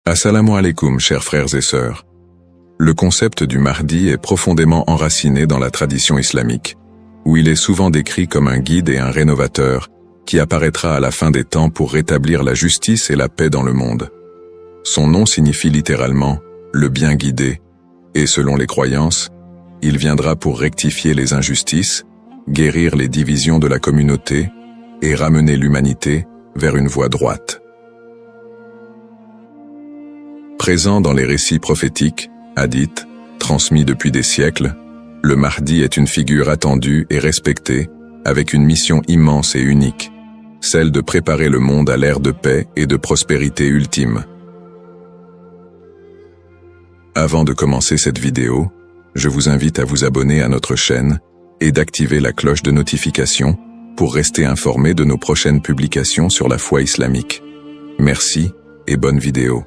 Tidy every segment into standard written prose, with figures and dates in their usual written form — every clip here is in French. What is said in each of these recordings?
Assalamu alaikum, chers frères et sœurs. Le concept du Mahdi est profondément enraciné dans la tradition islamique, où il est souvent décrit comme un guide et un rénovateur qui apparaîtra à la fin des temps pour rétablir la justice et la paix dans le monde. Son nom signifie littéralement « le bien guidé », et selon les croyances, il viendra pour rectifier les injustices, guérir les divisions de la communauté et ramener l'humanité vers une voie droite. Présent dans les récits prophétiques, hadiths, transmis depuis des siècles, le Mahdi est une figure attendue et respectée, avec une mission immense et unique, celle de préparer le monde à l'ère de paix et de prospérité ultime. Avant de commencer cette vidéo, je vous invite à vous abonner à notre chaîne et d'activer la cloche de notification pour rester informé de nos prochaines publications sur la foi islamique. Merci et bonne vidéo.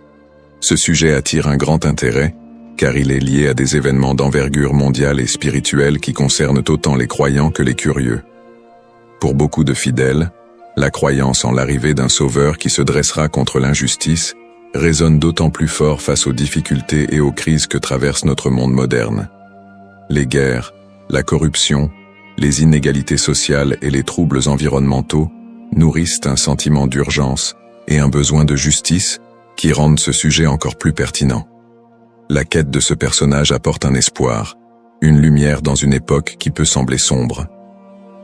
Ce sujet attire un grand intérêt, car il est lié à des événements d'envergure mondiale et spirituelle qui concernent autant les croyants que les curieux. Pour beaucoup de fidèles, la croyance en l'arrivée d'un sauveur qui se dressera contre l'injustice résonne d'autant plus fort face aux difficultés et aux crises que traverse notre monde moderne. Les guerres, la corruption, les inégalités sociales et les troubles environnementaux nourrissent un sentiment d'urgence et un besoin de justice qui rendent ce sujet encore plus pertinent. La quête de ce personnage apporte un espoir, une lumière dans une époque qui peut sembler sombre.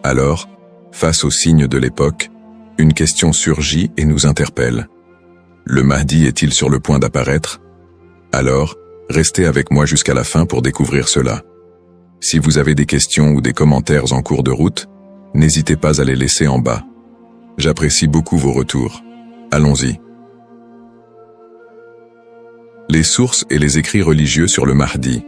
Alors, face aux signes de l'époque, une question surgit et nous interpelle. Le Mahdi est-il sur le point d'apparaître? Alors, restez avec moi jusqu'à la fin pour découvrir cela. Si vous avez des questions ou des commentaires en cours de route, n'hésitez pas à les laisser en bas. J'apprécie beaucoup vos retours. Allons-y. Les sources et les écrits religieux sur le Mahdi.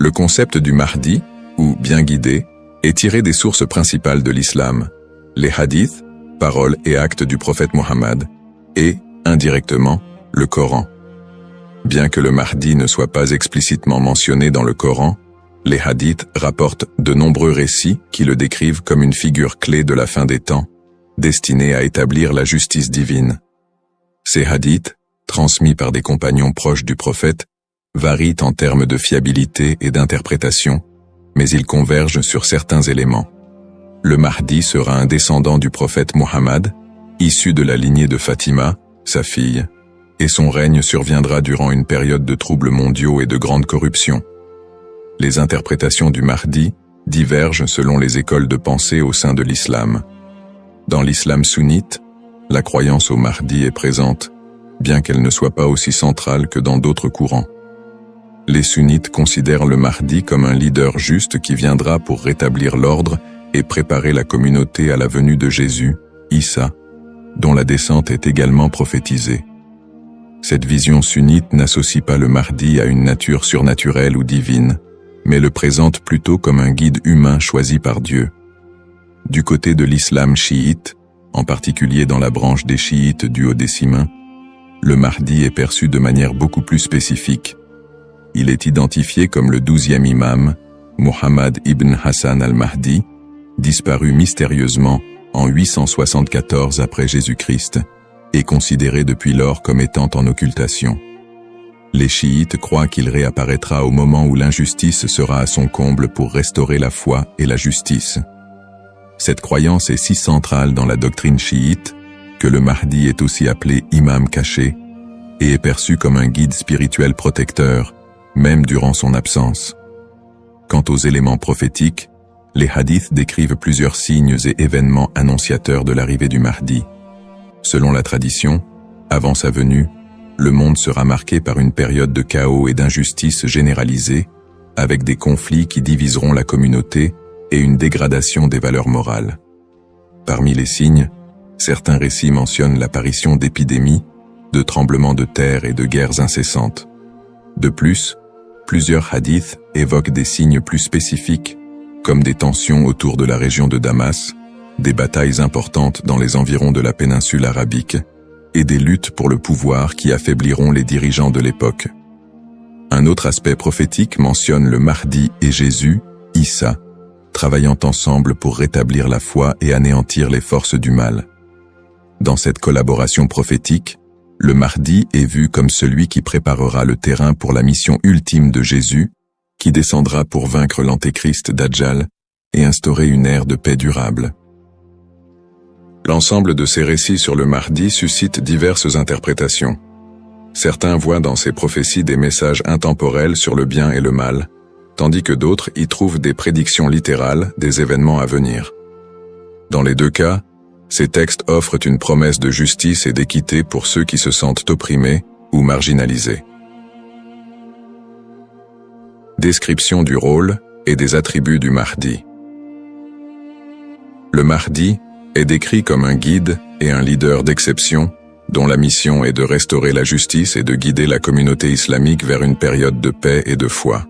Le concept du Mahdi, ou bien guidé, est tiré des sources principales de l'islam, les hadiths, paroles et actes du prophète Mohammed, et, indirectement, le Coran. Bien que le Mahdi ne soit pas explicitement mentionné dans le Coran, les hadiths rapportent de nombreux récits qui le décrivent comme une figure clé de la fin des temps, destinée à établir la justice divine. Ces hadiths, transmis par des compagnons proches du prophète, varient en termes de fiabilité et d'interprétation, mais ils convergent sur certains éléments. Le Mahdi sera un descendant du prophète Mohammed, issu de la lignée de Fatima, sa fille, et son règne surviendra durant une période de troubles mondiaux et de grande corruption. Les interprétations du Mahdi divergent selon les écoles de pensée au sein de l'islam. Dans l'islam sunnite, la croyance au Mahdi est présente, bien qu'elle ne soit pas aussi centrale que dans d'autres courants. Les sunnites considèrent le Mahdi comme un leader juste qui viendra pour rétablir l'ordre et préparer la communauté à la venue de Jésus, Issa, dont la descente est également prophétisée. Cette vision sunnite n'associe pas le Mahdi à une nature surnaturelle ou divine, mais le présente plutôt comme un guide humain choisi par Dieu. Du côté de l'islam chiite, en particulier dans la branche des chiites duodécimains, le Mahdi est perçu de manière beaucoup plus spécifique. Il est identifié comme le 12e imam, Muhammad ibn Hassan al-Mahdi, disparu mystérieusement en 874 après Jésus-Christ, et considéré depuis lors comme étant en occultation. Les chiites croient qu'il réapparaîtra au moment où l'injustice sera à son comble pour restaurer la foi et la justice. Cette croyance est si centrale dans la doctrine chiite que le Mahdi est aussi appelé imam caché et est perçu comme un guide spirituel protecteur, même durant son absence. Quant aux éléments prophétiques, les hadiths décrivent plusieurs signes et événements annonciateurs de l'arrivée du Mahdi. Selon la tradition, avant sa venue, le monde sera marqué par une période de chaos et d'injustice généralisée, avec des conflits qui diviseront la communauté et une dégradation des valeurs morales. Parmi les signes, certains récits mentionnent l'apparition d'épidémies, de tremblements de terre et de guerres incessantes. De plus, plusieurs hadiths évoquent des signes plus spécifiques, comme des tensions autour de la région de Damas, des batailles importantes dans les environs de la péninsule arabique, et des luttes pour le pouvoir qui affaibliront les dirigeants de l'époque. Un autre aspect prophétique mentionne le Mahdi et Jésus, Issa, travaillant ensemble pour rétablir la foi et anéantir les forces du mal. Dans cette collaboration prophétique, le Mahdi est vu comme celui qui préparera le terrain pour la mission ultime de Jésus, qui descendra pour vaincre l'antéchrist Dajjal et instaurer une ère de paix durable. L'ensemble de ces récits sur le Mahdi suscite diverses interprétations. Certains voient dans ces prophéties des messages intemporels sur le bien et le mal, tandis que d'autres y trouvent des prédictions littérales des événements à venir. Dans les deux cas, ces textes offrent une promesse de justice et d'équité pour ceux qui se sentent opprimés ou marginalisés. Description du rôle et des attributs du Mahdi. Le Mahdi est décrit comme un guide et un leader d'exception, dont la mission est de restaurer la justice et de guider la communauté islamique vers une période de paix et de foi.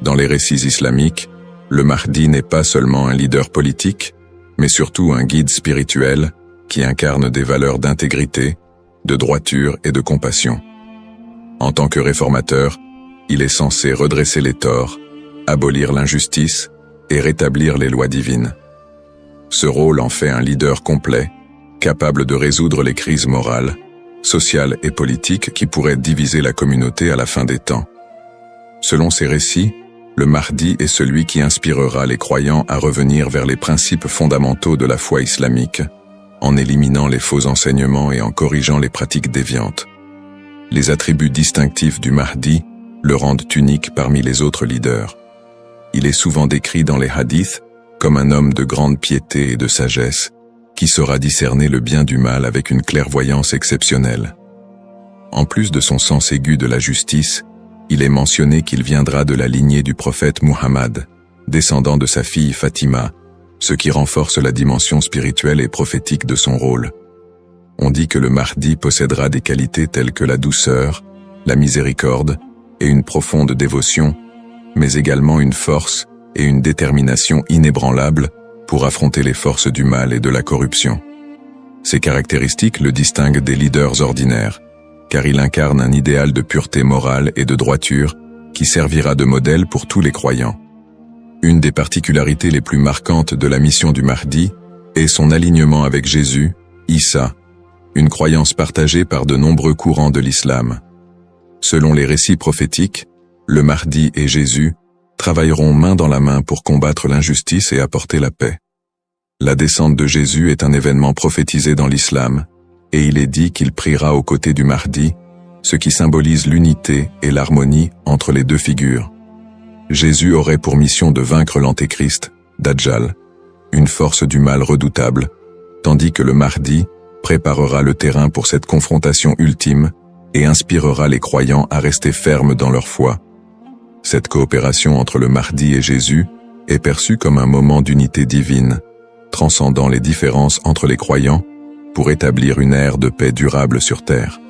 Dans les récits islamiques, le Mahdi n'est pas seulement un leader politique, mais surtout un guide spirituel qui incarne des valeurs d'intégrité, de droiture et de compassion. En tant que réformateur, il est censé redresser les torts, abolir l'injustice et rétablir les lois divines. Ce rôle en fait un leader complet, capable de résoudre les crises morales, sociales et politiques qui pourraient diviser la communauté à la fin des temps. Selon ces récits, le Mahdi est celui qui inspirera les croyants à revenir vers les principes fondamentaux de la foi islamique, en éliminant les faux enseignements et en corrigeant les pratiques déviantes. Les attributs distinctifs du Mahdi le rendent unique parmi les autres leaders. Il est souvent décrit dans les hadiths comme un homme de grande piété et de sagesse, qui saura discerner le bien du mal avec une clairvoyance exceptionnelle. En plus de son sens aigu de la justice, il est mentionné qu'il viendra de la lignée du prophète Muhammad, descendant de sa fille Fatima, ce qui renforce la dimension spirituelle et prophétique de son rôle. On dit que le Mahdi possédera des qualités telles que la douceur, la miséricorde et une profonde dévotion, mais également une force et une détermination inébranlables pour affronter les forces du mal et de la corruption. Ces caractéristiques le distinguent des leaders ordinaires, car il incarne un idéal de pureté morale et de droiture qui servira de modèle pour tous les croyants. Une des particularités les plus marquantes de la mission du Mahdi est son alignement avec Jésus, Issa, une croyance partagée par de nombreux courants de l'islam. Selon les récits prophétiques, le Mahdi et Jésus travailleront main dans la main pour combattre l'injustice et apporter la paix. La descente de Jésus est un événement prophétisé dans l'islam, et il est dit qu'il priera aux côtés du Mahdi, ce qui symbolise l'unité et l'harmonie entre les deux figures. Jésus aurait pour mission de vaincre l'antéchrist, Dajjal, une force du mal redoutable, tandis que le Mahdi préparera le terrain pour cette confrontation ultime et inspirera les croyants à rester fermes dans leur foi. Cette coopération entre le Mahdi et Jésus est perçue comme un moment d'unité divine, transcendant les différences entre les croyants pour établir une ère de paix durable sur terre.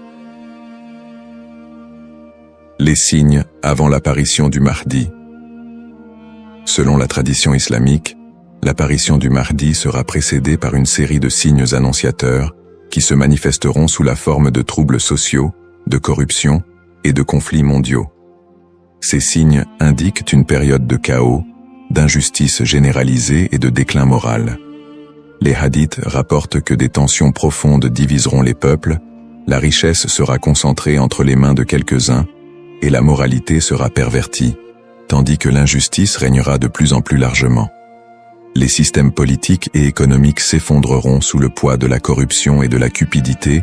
Les signes avant l'apparition du Mahdi. Selon la tradition islamique, l'apparition du Mahdi sera précédée par une série de signes annonciateurs qui se manifesteront sous la forme de troubles sociaux, de corruption et de conflits mondiaux. Ces signes indiquent une période de chaos, d'injustice généralisée et de déclin moral. Les hadiths rapportent que des tensions profondes diviseront les peuples, la richesse sera concentrée entre les mains de quelques-uns et la moralité sera pervertie, tandis que l'injustice régnera de plus en plus largement. Les systèmes politiques et économiques s'effondreront sous le poids de la corruption et de la cupidité,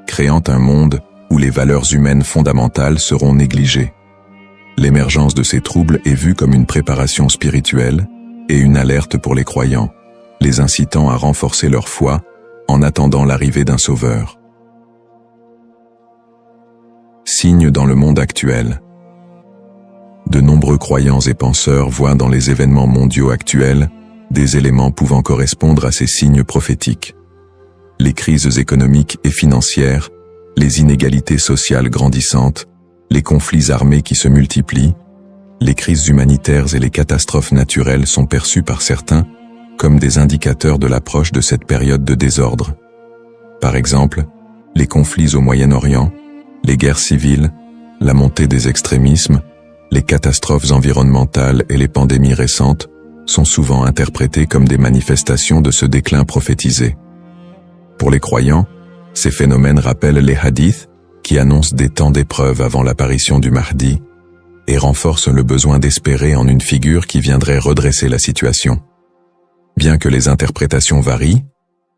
créant un monde où les valeurs humaines fondamentales seront négligées. L'émergence de ces troubles est vue comme une préparation spirituelle et une alerte pour les croyants, les incitant à renforcer leur foi en attendant l'arrivée d'un sauveur. Signes dans le monde actuel. De nombreux croyants et penseurs voient dans les événements mondiaux actuels des éléments pouvant correspondre à ces signes prophétiques. Les crises économiques et financières, les inégalités sociales grandissantes, les conflits armés qui se multiplient, les crises humanitaires et les catastrophes naturelles sont perçues par certains comme des indicateurs de l'approche de cette période de désordre. Par exemple, les conflits au Moyen-Orient, les guerres civiles, la montée des extrémismes, les catastrophes environnementales et les pandémies récentes sont souvent interprétés comme des manifestations de ce déclin prophétisé. Pour les croyants, Ces phénomènes rappellent les hadiths qui annoncent des temps d'épreuve avant l'apparition du Mahdi et renforcent le besoin d'espérer en une figure qui viendrait redresser la situation. Bien que les interprétations varient,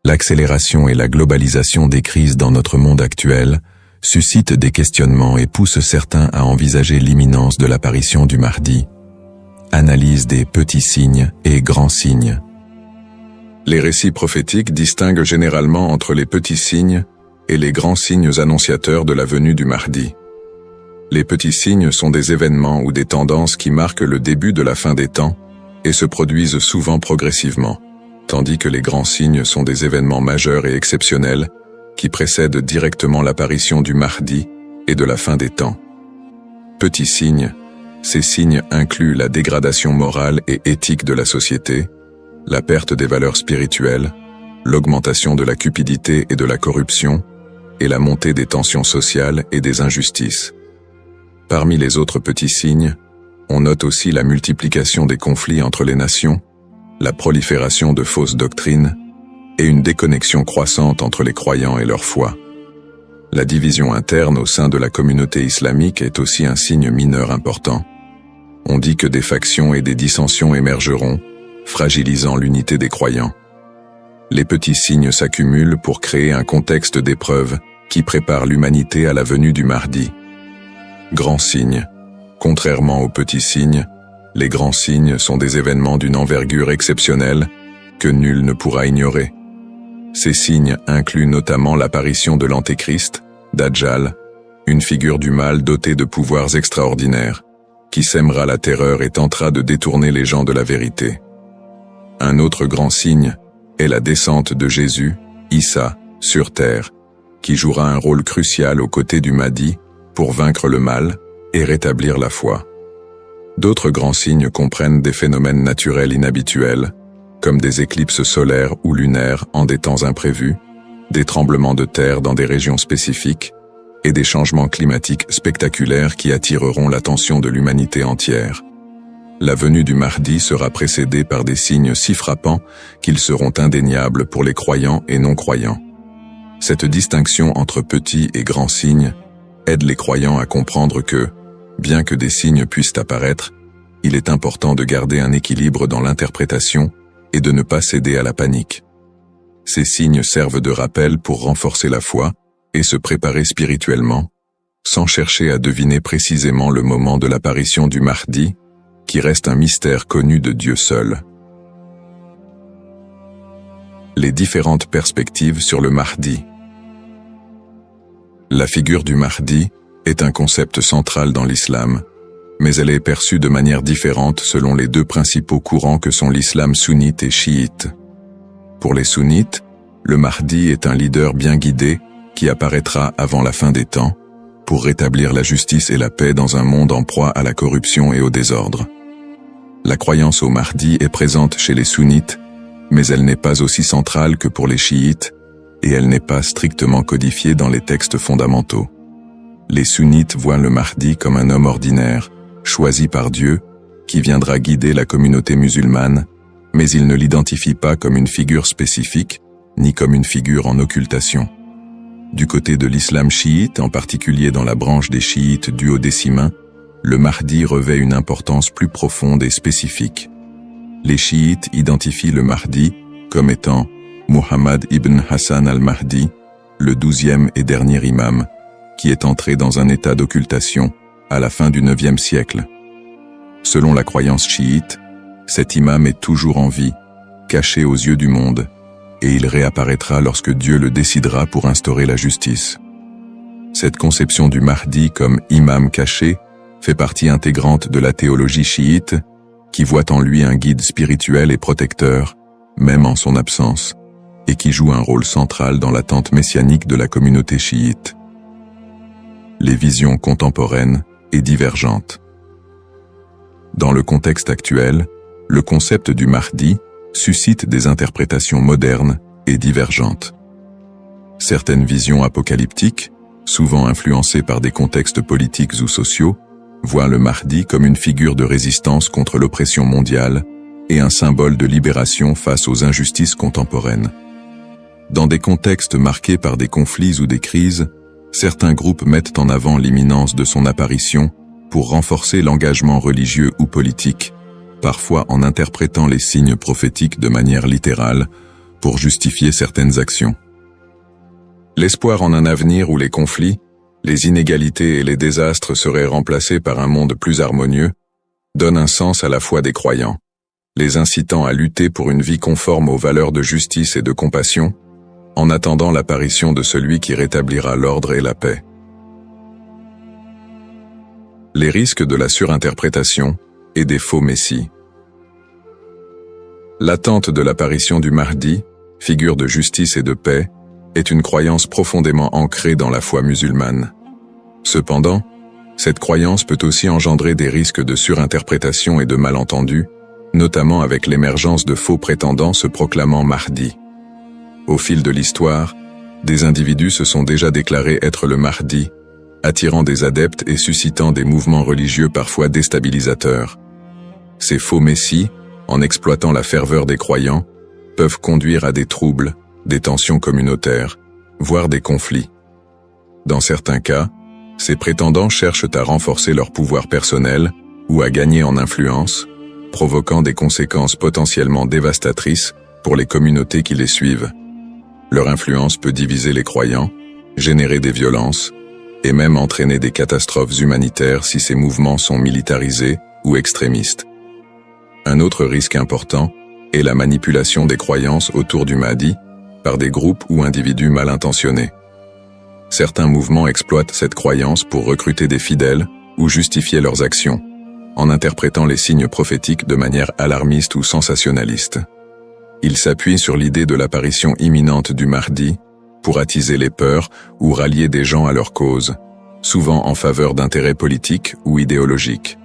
l'accélération et la globalisation des crises dans notre monde actuel suscitent des questionnements et poussent certains à envisager l'imminence de l'apparition du Mahdi. Analyse des petits signes et grands signes. Les récits prophétiques distinguent généralement entre les petits signes et les grands signes annonciateurs de la venue du Mahdi. Les petits signes sont des événements ou des tendances qui marquent le début de la fin des temps et se produisent souvent progressivement, tandis que les grands signes sont des événements majeurs et exceptionnels qui précèdent directement l'apparition du Mahdi et de la fin des temps. Petits signes, ces signes incluent la dégradation morale et éthique de la société, la perte des valeurs spirituelles, l'augmentation de la cupidité et de la corruption, et la montée des tensions sociales et des injustices. Parmi les autres petits signes, on note aussi la multiplication des conflits entre les nations, la prolifération de fausses doctrines, et une déconnexion croissante entre les croyants et leur foi. La division interne au sein de la communauté islamique est aussi un signe mineur important. On dit que des factions et des dissensions émergeront, fragilisant l'unité des croyants. Les petits signes s'accumulent pour créer un contexte d'épreuve qui prépare l'humanité à la venue du Mahdi. Grands signes. Contrairement aux petits signes, les grands signes sont des événements d'une envergure exceptionnelle que nul ne pourra ignorer. Ces signes incluent notamment l'apparition de l'Antéchrist, Dajjal, une figure du mal dotée de pouvoirs extraordinaires, qui sèmera la terreur et tentera de détourner les gens de la vérité. Un autre grand signe est la descente de Jésus, Issa, sur terre, qui jouera un rôle crucial aux côtés du Mahdi pour vaincre le mal et rétablir la foi. D'autres grands signes comprennent des phénomènes naturels inhabituels, comme des éclipses solaires ou lunaires en des temps imprévus, des tremblements de terre dans des régions spécifiques, et des changements climatiques spectaculaires qui attireront l'attention de l'humanité entière. La venue du Mahdi sera précédée par des signes si frappants qu'ils seront indéniables pour les croyants et non-croyants. Cette distinction entre petits et grands signes aide les croyants à comprendre que, bien que des signes puissent apparaître, il est important de garder un équilibre dans l'interprétation et de ne pas céder à la panique. Ces signes servent de rappel pour renforcer la foi et se préparer spirituellement, sans chercher à deviner précisément le moment de l'apparition du Mahdi, qui reste un mystère connu de Dieu seul. Les différentes perspectives sur le Mahdi. La figure du Mahdi est un concept central dans l'islam, mais elle est perçue de manière différente selon les deux principaux courants que sont l'islam sunnite et chiite. Pour les sunnites, le Mahdi est un leader bien guidé qui apparaîtra avant la fin des temps, pour rétablir la justice et la paix dans un monde en proie à la corruption et au désordre. La croyance au Mahdi est présente chez les sunnites, mais elle n'est pas aussi centrale que pour les chiites, et elle n'est pas strictement codifiée dans les textes fondamentaux. Les sunnites voient le Mahdi comme un homme ordinaire, choisi par Dieu, qui viendra guider la communauté musulmane, mais ils ne l'identifient pas comme une figure spécifique, ni comme une figure en occultation. Du côté de l'islam chiite, en particulier dans la branche des chiites duodécimains, le Mahdi revêt une importance plus profonde et spécifique. Les chiites identifient le Mahdi comme étant Muhammad ibn Hassan al-Mahdi, le 12e et dernier imam, qui est entré dans un état d'occultation à la fin du 9e siècle. Selon la croyance chiite, cet imam est toujours en vie, caché aux yeux du monde, et il réapparaîtra lorsque Dieu le décidera pour instaurer la justice. Cette conception du Mahdi comme imam caché fait partie intégrante de la théologie chiite, qui voit en lui un guide spirituel et protecteur, même en son absence, et qui joue un rôle central dans l'attente messianique de la communauté chiite. Les visions contemporaines et divergentes. Dans le contexte actuel, le concept du Mahdi suscite des interprétations modernes et divergentes. Certaines visions apocalyptiques, souvent influencées par des contextes politiques ou sociaux, voient le Mahdi comme une figure de résistance contre l'oppression mondiale et un symbole de libération face aux injustices contemporaines. Dans des contextes marqués par des conflits ou des crises, certains groupes mettent en avant l'imminence de son apparition pour renforcer l'engagement religieux ou politique, parfois en interprétant les signes prophétiques de manière littérale pour justifier certaines actions. L'espoir en un avenir où les conflits, les inégalités et les désastres seraient remplacés par un monde plus harmonieux donne un sens à la foi des croyants, les incitant à lutter pour une vie conforme aux valeurs de justice et de compassion, en attendant l'apparition de celui qui rétablira l'ordre et la paix. Les risques de la surinterprétation et des faux messies. L'attente de l'apparition du Mahdi, figure de justice et de paix, est une croyance profondément ancrée dans la foi musulmane. Cependant, cette croyance peut aussi engendrer des risques de surinterprétation et de malentendus, notamment avec l'émergence de faux prétendants se proclamant Mahdi. Au fil de l'histoire, des individus se sont déjà déclarés être le Mahdi, attirant des adeptes et suscitant des mouvements religieux parfois déstabilisateurs. Ces faux messies, en exploitant la ferveur des croyants, peuvent conduire à des troubles, des tensions communautaires, voire des conflits. Dans certains cas, ces prétendants cherchent à renforcer leur pouvoir personnel ou à gagner en influence, provoquant des conséquences potentiellement dévastatrices pour les communautés qui les suivent. Leur influence peut diviser les croyants, générer des violences, et même entraîner des catastrophes humanitaires si ces mouvements sont militarisés ou extrémistes. Un autre risque important est la manipulation des croyances autour du Mahdi par des groupes ou individus mal intentionnés. Certains mouvements exploitent cette croyance pour recruter des fidèles ou justifier leurs actions, en interprétant les signes prophétiques de manière alarmiste ou sensationnaliste. Ils s'appuient sur l'idée de l'apparition imminente du Mahdi pour attiser les peurs ou rallier des gens à leur cause, souvent en faveur d'intérêts politiques ou idéologiques.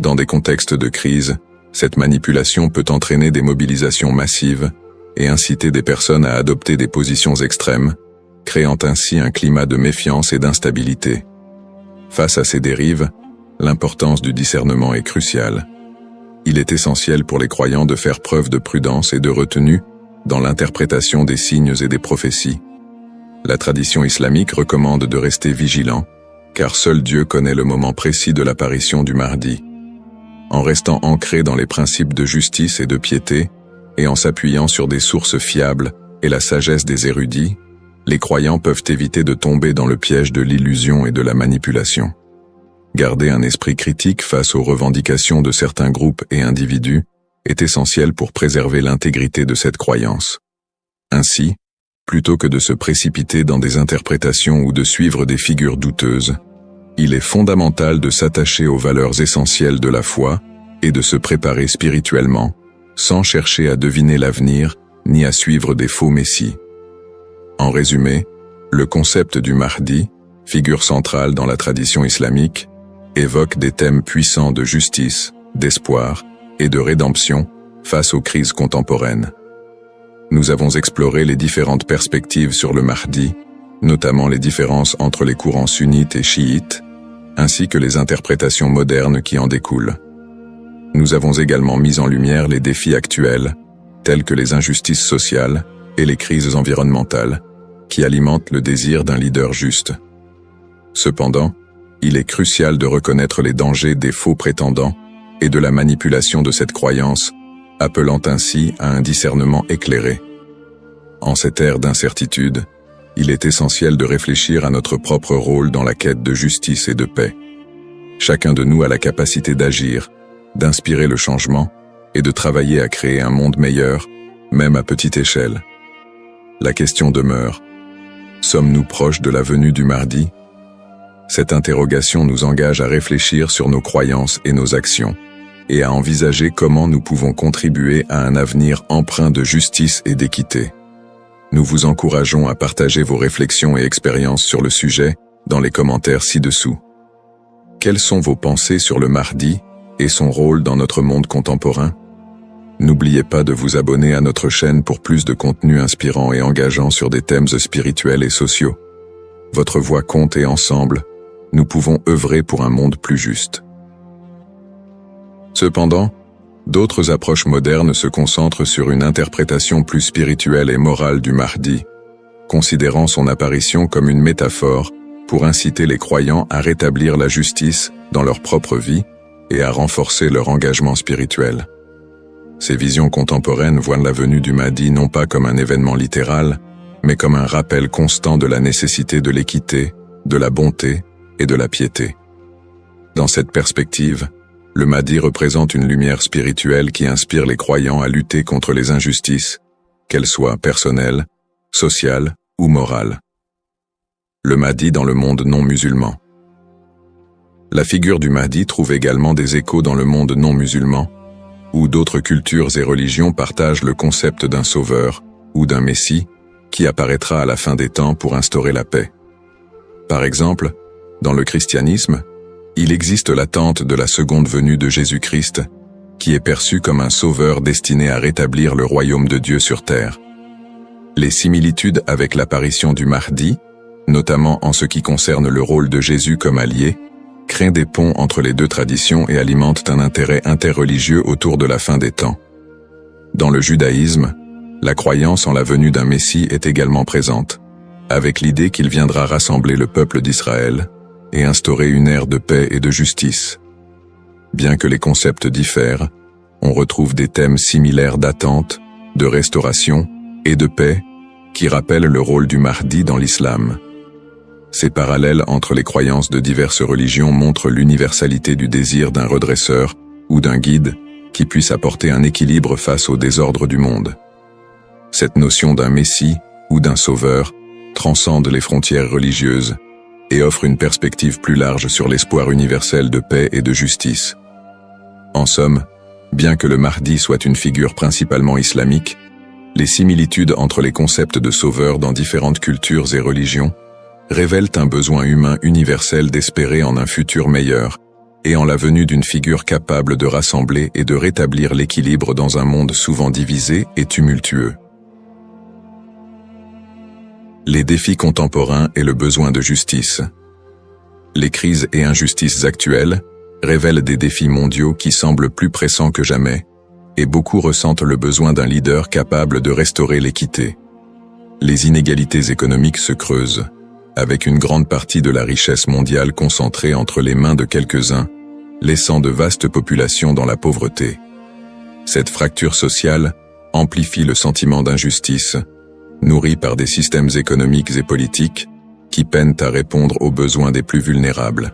Dans des contextes de crise, cette manipulation peut entraîner des mobilisations massives et inciter des personnes à adopter des positions extrêmes, créant ainsi un climat de méfiance et d'instabilité. Face à ces dérives, l'importance du discernement est cruciale. Il est essentiel pour les croyants de faire preuve de prudence et de retenue dans l'interprétation des signes et des prophéties. La tradition islamique recommande de rester vigilant, car seul Dieu connaît le moment précis de l'apparition du Mahdi. En restant ancrés dans les principes de justice et de piété, et en s'appuyant sur des sources fiables et la sagesse des érudits, les croyants peuvent éviter de tomber dans le piège de l'illusion et de la manipulation. Garder un esprit critique face aux revendications de certains groupes et individus est essentiel pour préserver l'intégrité de cette croyance. Ainsi, plutôt que de se précipiter dans des interprétations ou de suivre des figures douteuses, il est fondamental de s'attacher aux valeurs essentielles de la foi et de se préparer spirituellement, sans chercher à deviner l'avenir ni à suivre des faux messies. En résumé, le concept du Mahdi, figure centrale dans la tradition islamique, évoque des thèmes puissants de justice, d'espoir et de rédemption face aux crises contemporaines. Nous avons exploré les différentes perspectives sur le Mahdi, notamment les différences entre les courants sunnites et chiites, ainsi que les interprétations modernes qui en découlent. Nous avons également mis en lumière les défis actuels, tels que les injustices sociales et les crises environnementales, qui alimentent le désir d'un leader juste. Cependant, il est crucial de reconnaître les dangers des faux prétendants et de la manipulation de cette croyance, appelant ainsi à un discernement éclairé. En cette ère d'incertitude, il est essentiel de réfléchir à notre propre rôle dans la quête de justice et de paix. Chacun de nous a la capacité d'agir, d'inspirer le changement et de travailler à créer un monde meilleur, même à petite échelle. La question demeure: sommes-nous proches de la venue du Mahdi? Cette interrogation nous engage à réfléchir sur nos croyances et nos actions, et à envisager comment nous pouvons contribuer à un avenir empreint de justice et d'équité. Nous vous encourageons à partager vos réflexions et expériences sur le sujet dans les commentaires ci-dessous. Quelles sont vos pensées sur le Mahdi et son rôle dans notre monde contemporain? N'oubliez pas de vous abonner à notre chaîne pour plus de contenu inspirant et engageant sur des thèmes spirituels et sociaux. Votre voix compte et ensemble, nous pouvons œuvrer pour un monde plus juste. Cependant, D'autres approches modernes se concentrent sur une interprétation plus spirituelle et morale du Mahdi, considérant son apparition comme une métaphore pour inciter les croyants à rétablir la justice dans leur propre vie et à renforcer leur engagement spirituel. Ces visions contemporaines voient la venue du Mahdi non pas comme un événement littéral, mais comme un rappel constant de la nécessité de l'équité, de la bonté et de la piété. Dans cette perspective, le Mahdi représente une lumière spirituelle qui inspire les croyants à lutter contre les injustices, qu'elles soient personnelles, sociales ou morales. Le Mahdi dans le monde non musulman. La figure du Mahdi trouve également des échos dans le monde non musulman, où d'autres cultures et religions partagent le concept d'un sauveur ou d'un messie qui apparaîtra à la fin des temps pour instaurer la paix. Par exemple, dans le christianisme, il existe l'attente de la seconde venue de Jésus-Christ, qui est perçu comme un sauveur destiné à rétablir le royaume de Dieu sur terre. Les similitudes avec l'apparition du Mahdi, notamment en ce qui concerne le rôle de Jésus comme allié, créent des ponts entre les deux traditions et alimentent un intérêt interreligieux autour de la fin des temps. Dans le judaïsme, la croyance en la venue d'un Messie est également présente, avec l'idée qu'il viendra rassembler le peuple d'Israël et instaurer une ère de paix et de justice. Bien que les concepts diffèrent, on retrouve des thèmes similaires d'attente, de restauration et de paix qui rappellent le rôle du Mahdi dans l'islam. Ces parallèles entre les croyances de diverses religions montrent l'universalité du désir d'un redresseur ou d'un guide qui puisse apporter un équilibre face au désordre du monde. Cette notion d'un messie ou d'un sauveur transcende les frontières religieuses et offre une perspective plus large sur l'espoir universel de paix et de justice. En somme, bien que le Mahdi soit une figure principalement islamique, les similitudes entre les concepts de sauveur dans différentes cultures et religions révèlent un besoin humain universel d'espérer en un futur meilleur et en la venue d'une figure capable de rassembler et de rétablir l'équilibre dans un monde souvent divisé et tumultueux. Les défis contemporains et le besoin de justice. Les crises et injustices actuelles révèlent des défis mondiaux qui semblent plus pressants que jamais, et beaucoup ressentent le besoin d'un leader capable de restaurer l'équité. Les inégalités économiques se creusent, avec une grande partie de la richesse mondiale concentrée entre les mains de quelques-uns, laissant de vastes populations dans la pauvreté. Cette fracture sociale amplifie le sentiment d'injustice, nourri par des systèmes économiques et politiques qui peinent à répondre aux besoins des plus vulnérables.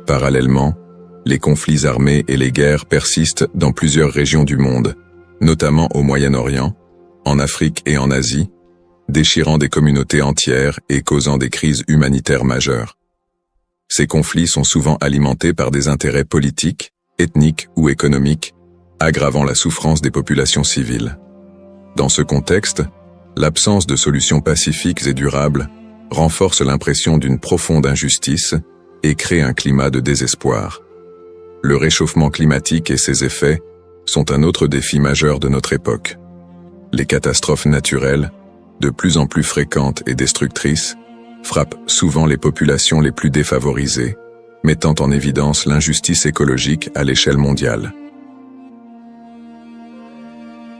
Parallèlement, les conflits armés et les guerres persistent dans plusieurs régions du monde, notamment au Moyen-Orient, en Afrique et en Asie, déchirant des communautés entières et causant des crises humanitaires majeures. Ces conflits sont souvent alimentés par des intérêts politiques, ethniques ou économiques, aggravant la souffrance des populations civiles. Dans ce contexte, l'absence de solutions pacifiques et durables renforce l'impression d'une profonde injustice et crée un climat de désespoir. Le réchauffement climatique et ses effets sont un autre défi majeur de notre époque. Les catastrophes naturelles, de plus en plus fréquentes et destructrices, frappent souvent les populations les plus défavorisées, mettant en évidence l'injustice écologique à l'échelle mondiale.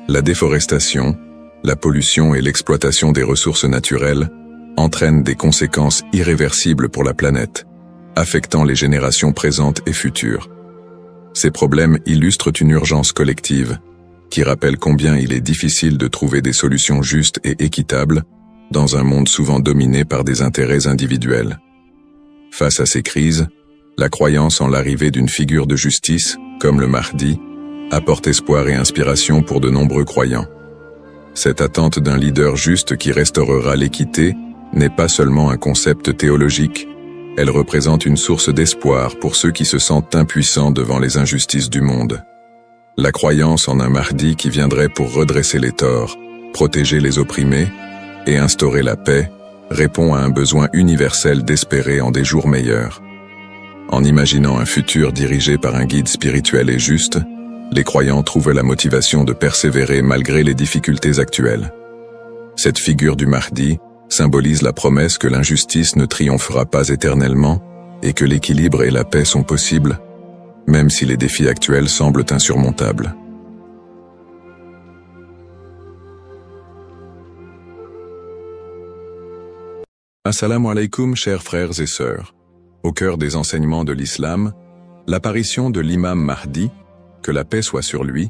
La déforestation, la pollution et l'exploitation des ressources naturelles entraînent des conséquences irréversibles pour la planète, affectant les générations présentes et futures. Ces problèmes illustrent une urgence collective, qui rappelle combien il est difficile de trouver des solutions justes et équitables dans un monde souvent dominé par des intérêts individuels. Face à ces crises, la croyance en l'arrivée d'une figure de justice, comme le Mahdi, apporte espoir et inspiration pour de nombreux croyants. Cette attente d'un leader juste qui restaurera l'équité n'est pas seulement un concept théologique, elle représente une source d'espoir pour ceux qui se sentent impuissants devant les injustices du monde. La croyance en un Mahdi qui viendrait pour redresser les torts, protéger les opprimés et instaurer la paix répond à un besoin universel d'espérer en des jours meilleurs. En imaginant un futur dirigé par un guide spirituel et juste, les croyants trouvent la motivation de persévérer malgré les difficultés actuelles. Cette figure du Mahdi symbolise la promesse que l'injustice ne triomphera pas éternellement et que l'équilibre et la paix sont possibles. même si les défis actuels semblent insurmontables. Assalamu alaikum, chers frères et sœurs. Au cœur des enseignements de l'islam, l'apparition de l'imam Mahdi, que la paix soit sur lui,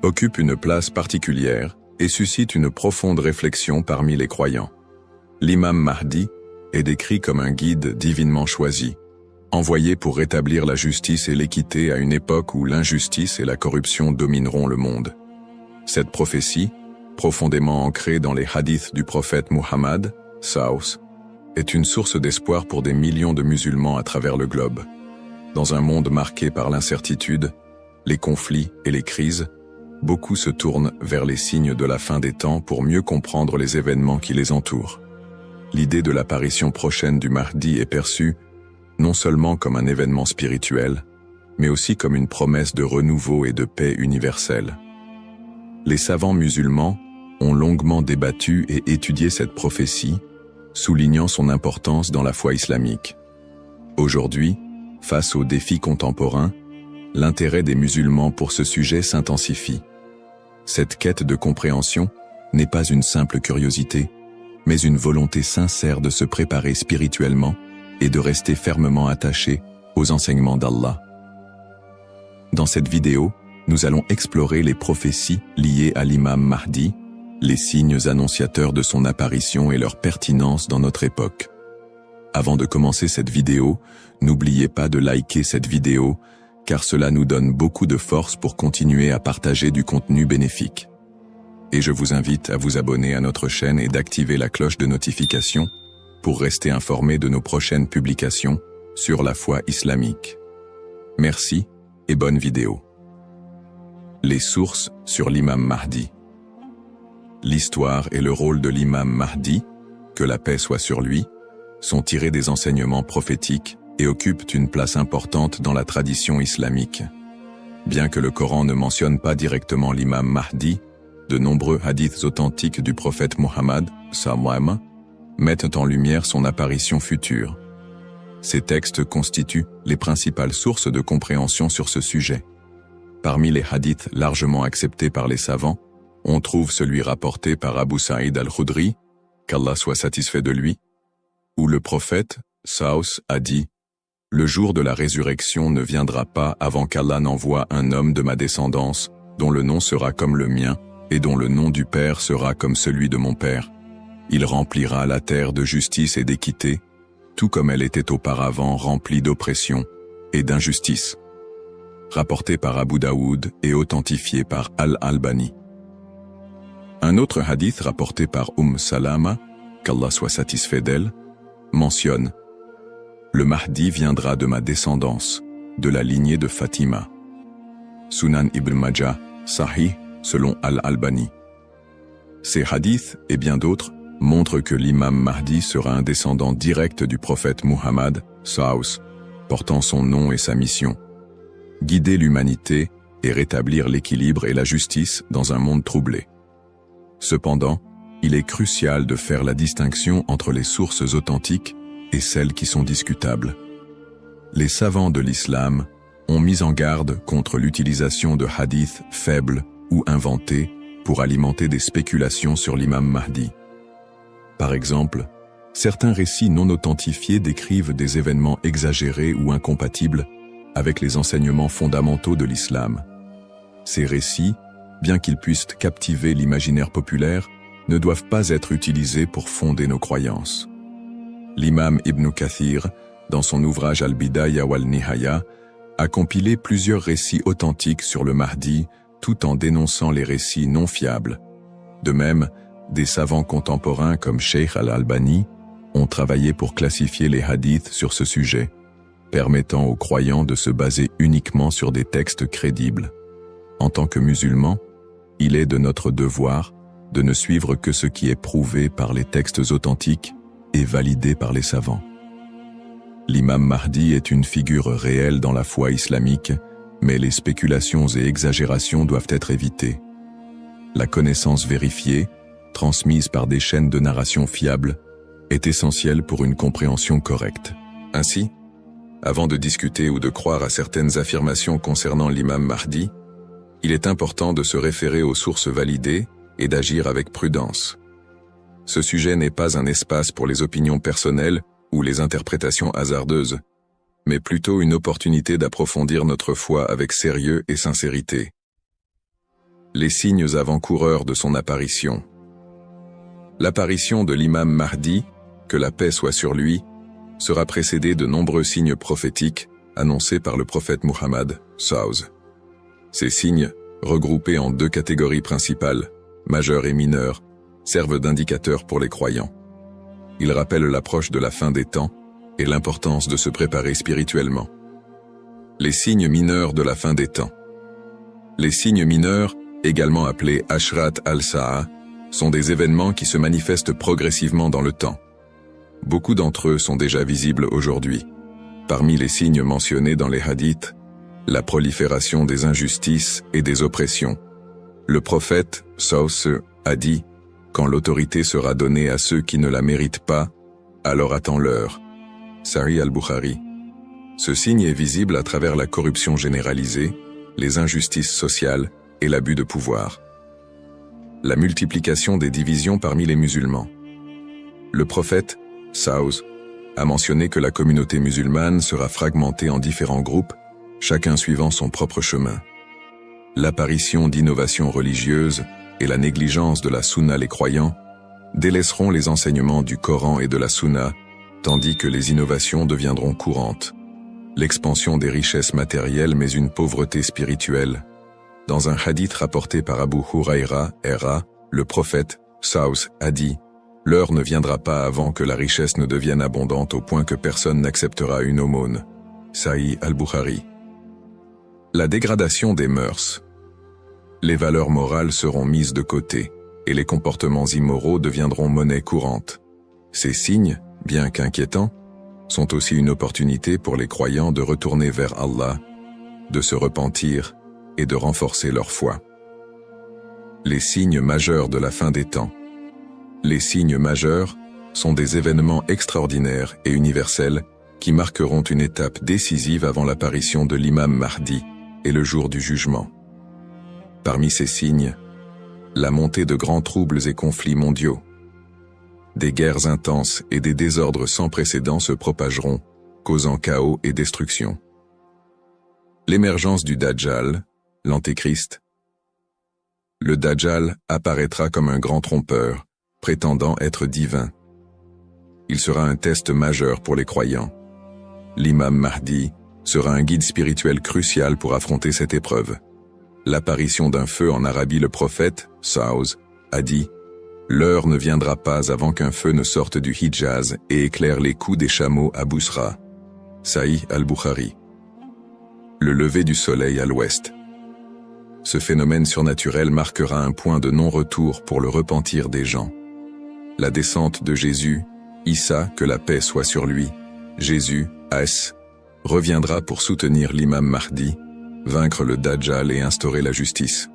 occupe une place particulière et suscite une profonde réflexion parmi les croyants. L'imam Mahdi est décrit comme un guide divinement choisi, envoyé pour rétablir la justice et l'équité à une époque où l'injustice et la corruption domineront le monde. Cette prophétie, profondément ancrée dans les hadiths du prophète Muhammad, Saus, est une source d'espoir pour des millions de musulmans à travers le globe. Dans un monde marqué par l'incertitude, les conflits et les crises, beaucoup se tournent vers les signes de la fin des temps pour mieux comprendre les événements qui les entourent. L'idée de l'apparition prochaine du Mahdi est perçue non seulement comme un événement spirituel, mais aussi comme une promesse de renouveau et de paix universelle. Les savants musulmans ont longuement débattu et étudié cette prophétie, soulignant son importance dans la foi islamique. Aujourd'hui, face aux défis contemporains, l'intérêt des musulmans pour ce sujet s'intensifie. Cette quête de compréhension n'est pas une simple curiosité, mais une volonté sincère de se préparer spirituellement et de rester fermement attaché aux enseignements d'Allah. Dans cette vidéo, nous allons explorer les prophéties liées à l'imam Mahdi, les signes annonciateurs de son apparition et leur pertinence dans notre époque. Avant de commencer cette vidéo, n'oubliez pas de liker cette vidéo, car cela nous donne beaucoup de force pour continuer à partager du contenu bénéfique. Et je vous invite à vous abonner à notre chaîne et d'activer la cloche de notification pour rester informé de nos prochaines publications sur la foi islamique. Merci et bonne vidéo. Les sources sur l'imam Mahdi. L'histoire et le rôle de l'imam Mahdi, que la paix soit sur lui, sont tirés des enseignements prophétiques et occupent une place importante dans la tradition islamique. Bien que le Coran ne mentionne pas directement l'imam Mahdi, de nombreux hadiths authentiques du prophète Muhammad, sallam, mettent en lumière son apparition future. Ces textes constituent les principales sources de compréhension sur ce sujet. Parmi les hadiths largement acceptés par les savants, on trouve celui rapporté par Abu Saïd al-Khudri, qu'Allah soit satisfait de lui, où le prophète, Saus, a dit « Le jour de la résurrection ne viendra pas avant qu'Allah n'envoie un homme de ma descendance, dont le nom sera comme le mien, et dont le nom du Père sera comme celui de mon Père. Il remplira la terre de justice et d'équité, tout comme elle était auparavant remplie d'oppression et d'injustice. » Rapporté par Abu Daoud et authentifié par Al-Albani. Un autre hadith rapporté par Salama, qu'Allah soit satisfait d'elle, mentionne « Le Mahdi viendra de ma descendance, de la lignée de Fatima. » Sunan Ibn Majah, Sahih, selon Al-Albani. Ces hadiths et bien d'autres montrent que l'imam Mahdi sera un descendant direct du prophète Muhammad, Saus, portant son nom et sa mission. Guider l'humanité et rétablir l'équilibre et la justice dans un monde troublé. Cependant, il est crucial de faire la distinction entre les sources authentiques et celles qui sont discutables. Les savants de l'islam ont mis en garde contre l'utilisation de hadiths faibles ou inventés pour alimenter des spéculations sur l'imam Mahdi. Par exemple, certains récits non authentifiés décrivent des événements exagérés ou incompatibles avec les enseignements fondamentaux de l'islam. Ces récits, bien qu'ils puissent captiver l'imaginaire populaire, ne doivent pas être utilisés pour fonder nos croyances. L'imam Ibn Kathir, dans son ouvrage Al-Bidaya wal-Nihaya, a compilé plusieurs récits authentiques sur le Mahdi, tout en dénonçant les récits non fiables. De même, des savants contemporains comme Sheikh Al-Albani ont travaillé pour classifier les hadiths sur ce sujet, permettant aux croyants de se baser uniquement sur des textes crédibles. En tant que musulmans, il est de notre devoir de ne suivre que ce qui est prouvé par les textes authentiques et validé par les savants. L'imam Mahdi est une figure réelle dans la foi islamique, mais les spéculations et exagérations doivent être évitées. La connaissance vérifiée, transmise par des chaînes de narration fiables, est essentielle pour une compréhension correcte. Ainsi, Avant de discuter ou de croire à certaines affirmations concernant l'imam Mahdi, il est important de se référer aux sources validées et d'agir avec prudence. Ce sujet n'est pas un espace pour les opinions personnelles ou les interprétations hasardeuses, mais plutôt une opportunité d'approfondir notre foi avec sérieux et sincérité. Les signes avant-coureurs de son apparition. L'apparition de l'imam Mahdi, que la paix soit sur lui, sera précédée de nombreux signes prophétiques annoncés par le prophète Muhammad s.a.w. Ces signes, regroupés en deux catégories principales, majeurs et mineurs, servent d'indicateurs pour les croyants. Ils rappellent l'approche de la fin des temps et l'importance de se préparer spirituellement. Les signes mineurs de la fin des temps. Les signes mineurs, également appelés Ashrat al-Sa'a, sont des événements qui se manifestent progressivement dans le temps. Beaucoup d'entre eux sont déjà visibles aujourd'hui. Parmi les signes mentionnés dans les hadiths, la prolifération des injustices et des oppressions. Le prophète, sallallahu a dit, « Quand l'autorité sera donnée à ceux qui ne la méritent pas, alors attends-leur. » Sahih al-Bukhari. Ce signe est visible à travers la corruption généralisée, les injustices sociales et l'abus de pouvoir. La multiplication des divisions parmi les musulmans. Le prophète, sallallahu, a mentionné que la communauté musulmane sera fragmentée en différents groupes, chacun suivant son propre chemin. L'apparition d'innovations religieuses et la négligence de la sunna les croyants délaisseront les enseignements du Coran et de la sunna, tandis que les innovations deviendront courantes. L'expansion des richesses matérielles mais une pauvreté spirituelle. Dans un hadith rapporté par Abu Huraira, le prophète, sallallahu, a dit « L'heure ne viendra pas avant que la richesse ne devienne abondante au point que personne n'acceptera une aumône. » Sahih al-Bukhari. La dégradation des mœurs. Les valeurs morales seront mises de côté, et les comportements immoraux deviendront monnaie courante. Ces signes, bien qu'inquiétants, sont aussi une opportunité pour les croyants de retourner vers Allah, de se repentir et de renforcer leur foi. Les signes majeurs de la fin des temps. Les signes majeurs sont des événements extraordinaires et universels qui marqueront une étape décisive avant l'apparition de l'imam Mahdi et le jour du jugement. Parmi ces signes, la montée de grands troubles et conflits mondiaux. Des guerres intenses et des désordres sans précédent se propageront, causant chaos et destruction. L'émergence du Dajjal, l'Antéchrist. Le Dajjal apparaîtra comme un grand trompeur, prétendant être divin. Il sera un test majeur pour les croyants. L'imam Mahdi sera un guide spirituel crucial pour affronter cette épreuve. L'apparition d'un feu en Arabie, le prophète, sallallahu, a dit « L'heure ne viendra pas avant qu'un feu ne sorte du Hijaz et éclaire les coups des chameaux à Bousra. » Sahih al-Bukhari. Le lever du soleil à l'ouest. Ce phénomène surnaturel marquera un point de non-retour pour le repentir des gens. La descente de Jésus, Issa, que la paix soit sur lui, Jésus, As, reviendra pour soutenir l'imam Mahdi, vaincre le Dajjal et instaurer la justice.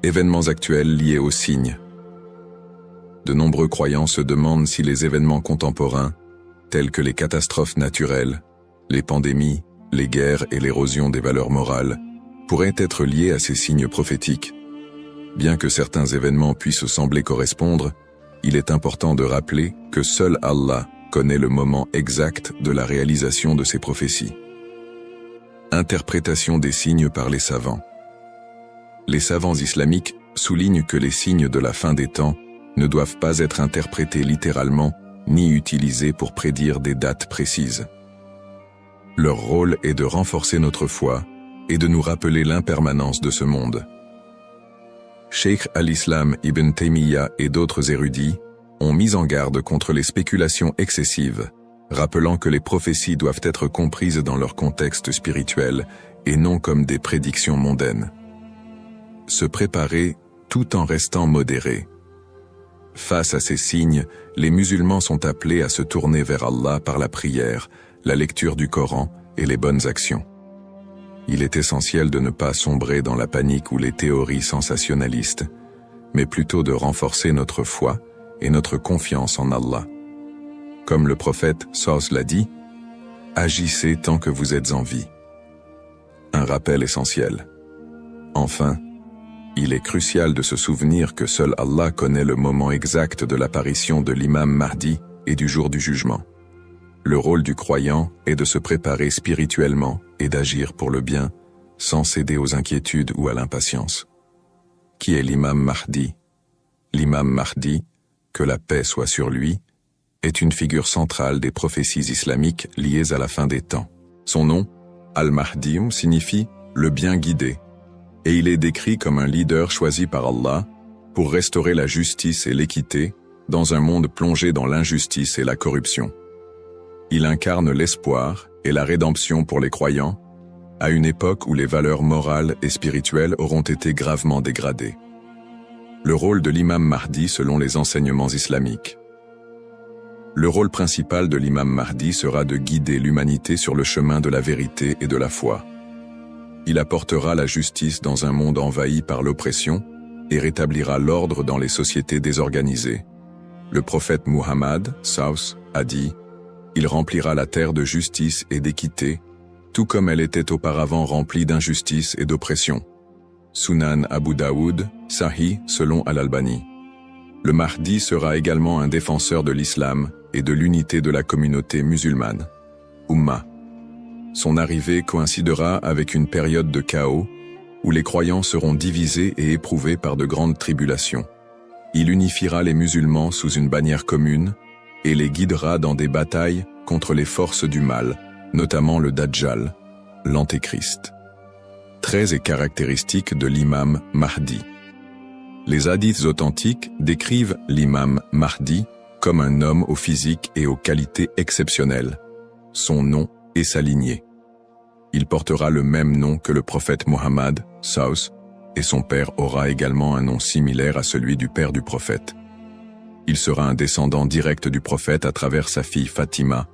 Événements actuels liés aux signes. De nombreux croyants se demandent si les événements contemporains, tels que les catastrophes naturelles, les pandémies, les guerres et l'érosion des valeurs morales, pourraient être liés à ces signes prophétiques. Bien que certains événements puissent sembler correspondre, il est important de rappeler que seul Allah connaît le moment exact de la réalisation de ces prophéties. Interprétation des signes par les savants. Les savants islamiques soulignent que les signes de la fin des temps ne doivent pas être interprétés littéralement ni utilisés pour prédire des dates précises. Leur rôle est de renforcer notre foi et de nous rappeler l'impermanence de ce monde. Cheikh al-Islam ibn Taymiyyah et d'autres érudits ont mis en garde contre les spéculations excessives, rappelant que les prophéties doivent être comprises dans leur contexte spirituel et non comme des prédictions mondaines. Se préparer tout en restant modéré. Face à ces signes, les musulmans sont appelés à se tourner vers Allah par la prière, la lecture du Coran et les bonnes actions. Il est essentiel de ne pas sombrer dans la panique ou les théories sensationnalistes, mais plutôt de renforcer notre foi et notre confiance en Allah. Comme le prophète sallallahu l'a dit, « Agissez tant que vous êtes en vie. Un rappel essentiel. Enfin, il est crucial de se souvenir que seul Allah connaît le moment exact de l'apparition de l'imam Mahdi et du jour du jugement. Le rôle du croyant est de se préparer spirituellement et d'agir pour le bien, sans céder aux inquiétudes ou à l'impatience. Qui est l'imam Mahdi? L'imam Mahdi, que la paix soit sur lui, est une figure centrale des prophéties islamiques liées à la fin des temps. Son nom, Al-Mahdi, signifie « le bien guidé », et il est décrit comme un leader choisi par Allah pour restaurer la justice et l'équité dans un monde plongé dans l'injustice et la corruption. Il incarne l'espoir et la rédemption pour les croyants, à une époque où les valeurs morales et spirituelles auront été gravement dégradées. Le rôle de l'imam Mahdi selon les enseignements islamiques. Le rôle principal de l'imam Mahdi sera de guider l'humanité sur le chemin de la vérité et de la foi. Il apportera la justice dans un monde envahi par l'oppression et rétablira l'ordre dans les sociétés désorganisées. Le prophète Muhammad, Saus, a dit « Il remplira la terre de justice et d'équité, tout comme elle était auparavant remplie d'injustice et d'oppression. » Sunan Abu Daoud, Sahih selon Al-Albani. Le Mahdi sera également un défenseur de l'islam et de l'unité de la communauté musulmane. Ummah. Son arrivée coïncidera avec une période de chaos où les croyants seront divisés et éprouvés par de grandes tribulations. Il unifiera les musulmans sous une bannière commune et les guidera dans des batailles contre les forces du mal, notamment le Dajjal, l'Antéchrist. Traits et caractéristiques de l'imam Mahdi. Les hadiths authentiques décrivent l'imam Mahdi comme un homme au physique et aux qualités exceptionnelles, son nom et sa lignée. Il portera le même nom que le prophète Mohammed, Saus, et son père aura également un nom similaire à celui du père du prophète. Il sera un descendant direct du prophète à travers sa fille Fatima,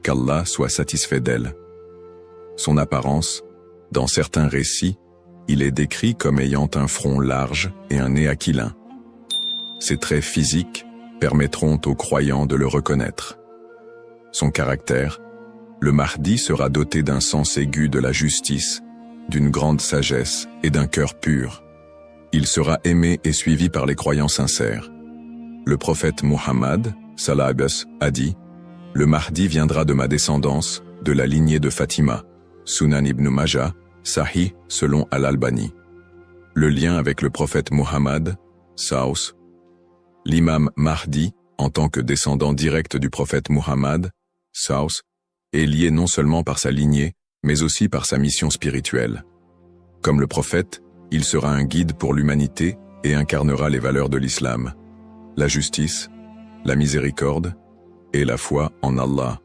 qu'Allah soit satisfait d'elle. Son apparence, dans certains récits, il est décrit comme ayant un front large et un nez aquilin. Ses traits physiques permettront aux croyants de le reconnaître. Son caractère, le Mahdi sera doté d'un sens aigu de la justice, d'une grande sagesse et d'un cœur pur. Il sera aimé et suivi par les croyants sincères. Le prophète Muhammad, sallallahu a dit « Le Mahdi viendra de ma descendance, de la lignée de Fatima. » Sunan ibn Majah, Sahih selon Al-Albani. Le lien avec le prophète Muhammad, Saus. L'imam Mahdi, en tant que descendant direct du prophète Muhammad, Saus, est lié non seulement par sa lignée, mais aussi par sa mission spirituelle. Comme le prophète, il sera un guide pour l'humanité et incarnera les valeurs de l'islam, la justice, la miséricorde et la foi en Allah.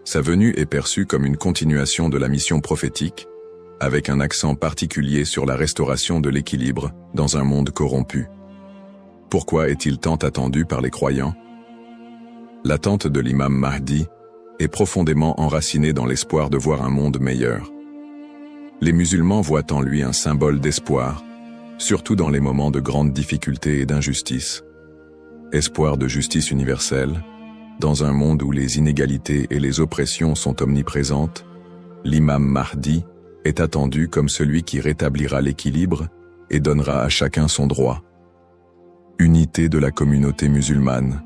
Sa venue est perçue comme une continuation de la mission prophétique, avec un accent particulier sur la restauration de l'équilibre dans un monde corrompu. Pourquoi est-il tant attendu par les croyants? L'attente de l'imam Mahdi est profondément enracinée dans l'espoir de voir un monde meilleur. Les musulmans voient en lui un symbole d'espoir, surtout dans les moments de grandes difficultés et d'injustice. Espoir de justice universelle, dans un monde où les inégalités et les oppressions sont omniprésentes, l'imam Mahdi est attendu comme celui qui rétablira l'équilibre et donnera à chacun son droit. Unité de la communauté musulmane.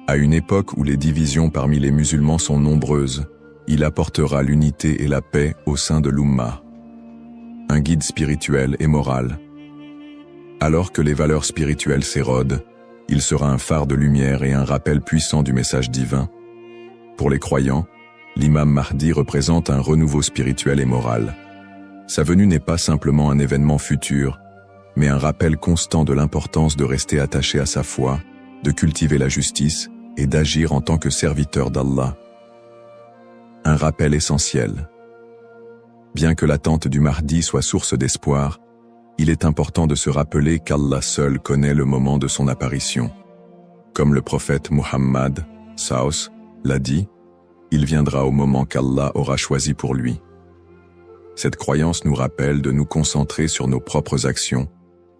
À une époque où les divisions parmi les musulmans sont nombreuses, il apportera l'unité et la paix au sein de l'Ummah. Un guide spirituel et moral. Alors que les valeurs spirituelles s'érodent, il sera un phare de lumière et un rappel puissant du message divin. Pour les croyants, l'imam Mahdi représente un renouveau spirituel et moral. Sa venue n'est pas simplement un événement futur, mais un rappel constant de l'importance de rester attaché à sa foi, de cultiver la justice et d'agir en tant que serviteur d'Allah. Un rappel essentiel. Bien que l'attente du Mahdi soit source d'espoir, il est important de se rappeler qu'Allah seul connaît le moment de son apparition. Comme le prophète Muhammad, Saus, l'a dit, il viendra au moment qu'Allah aura choisi pour lui. Cette croyance nous rappelle de nous concentrer sur nos propres actions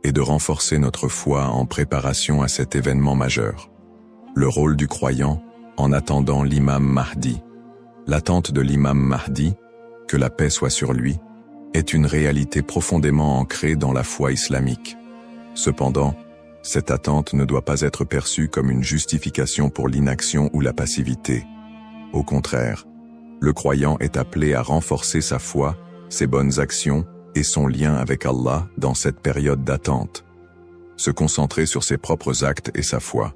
et de renforcer notre foi en préparation à cet événement majeur. Le rôle du croyant en attendant l'imam Mahdi. L'attente de l'imam Mahdi, que la paix soit sur lui, est une réalité profondément ancrée dans la foi islamique. Cependant, cette attente ne doit pas être perçue comme une justification pour l'inaction ou la passivité. Au contraire, le croyant est appelé à renforcer sa foi, ses bonnes actions et son lien avec Allah dans cette période d'attente. Se concentrer sur ses propres actes et sa foi.